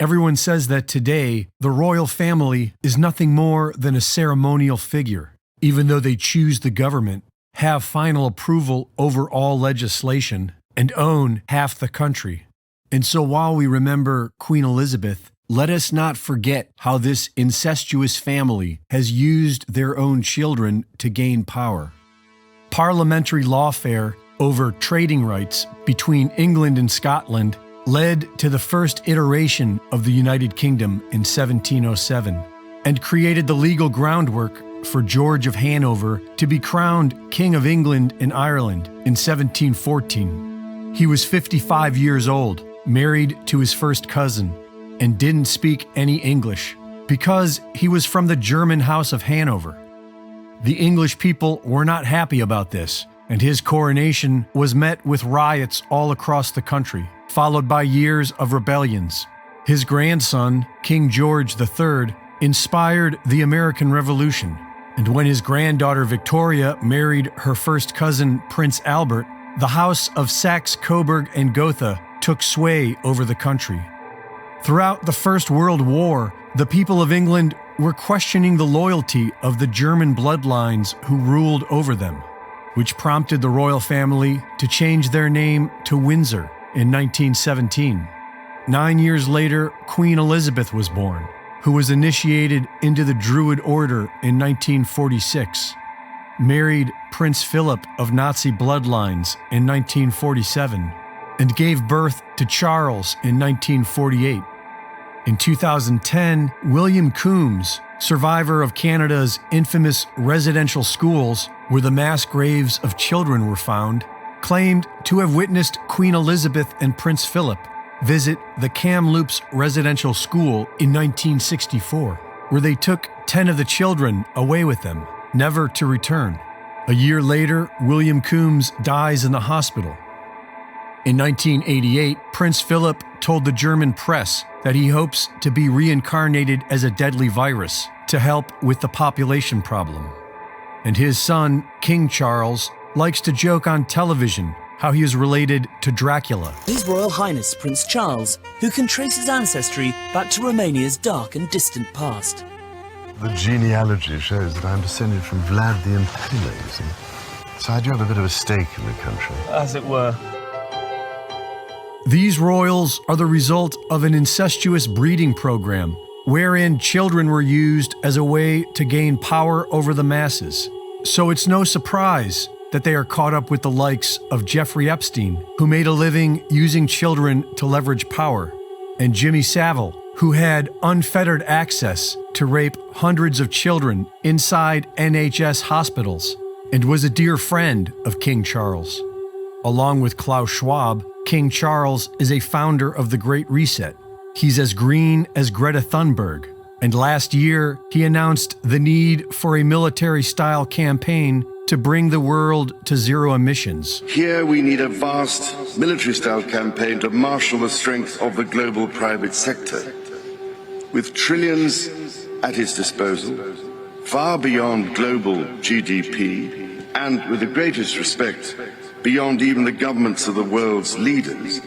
Everyone says that today, the royal family is nothing more than a ceremonial figure, even though they choose the government, have final approval over all legislation, and own half the country. And so while we remember Queen Elizabeth, let us not forget how this incestuous family has used their own children to gain power. Parliamentary lawfare over trading rights between England and Scotland led to the first iteration of the United Kingdom in 1707 and created the legal groundwork for George of Hanover to be crowned King of England and Ireland in 1714. He was 55 years old, married to his first cousin, and didn't speak any English because he was from the German House of Hanover. The English people were not happy about this, and his coronation was met with riots all across the country, followed by years of rebellions. His grandson, King George III, inspired the American Revolution, and when his granddaughter Victoria married her first cousin, Prince Albert, the House of Saxe-Coburg and Gotha took sway over the country. Throughout the First World War, the people of England were questioning the loyalty of the German bloodlines who ruled over them, which prompted the royal family to change their name to Windsor in 1917. 9 years later, Queen Elizabeth was born, who was initiated into the Druid Order in 1946, married Prince Philip of Nazi bloodlines in 1947, and gave birth to Charles in 1948. In 2010, William Coombs, survivor of Canada's infamous residential schools where the mass graves of children were found, claimed to have witnessed Queen Elizabeth and Prince Philip visit the Kamloops Residential School in 1964, where they took 10 of the children away with them, never to return. A year later, William Coombs dies in the hospital. In 1988, Prince Philip told the German press that he hopes to be reincarnated as a deadly virus to help with the population problem. And his son, King Charles, likes to joke on television how he is related to Dracula. His Royal Highness Prince Charles, who can trace his ancestry back to Romania's dark and distant past. The genealogy shows that I'm descended from Vlad the Impaler, you see. So I do have a bit of a stake in the country. As it were. These royals are the result of an incestuous breeding program wherein children were used as a way to gain power over the masses. So it's no surprise that they are caught up with the likes of Jeffrey Epstein, who made a living using children to leverage power, and Jimmy Savile, who had unfettered access to rape hundreds of children inside NHS hospitals and was a dear friend of King Charles. Along with Klaus Schwab, King Charles is a founder of the Great Reset. He's as green as Greta Thunberg, and last year he announced the need for a military-style campaign to bring the world to zero emissions. Here we need a vast military-style campaign to marshal the strength of the global private sector, with trillions at its disposal, far beyond global GDP, and with the greatest respect, beyond even the governments of the world's leaders.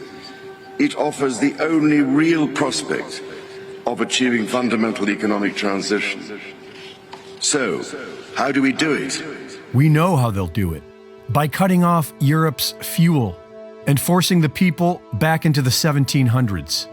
It offers the only real prospect of achieving fundamental economic transition. So, how do we do it? We know how they'll do it. By cutting off Europe's fuel and forcing the people back into the 1700s.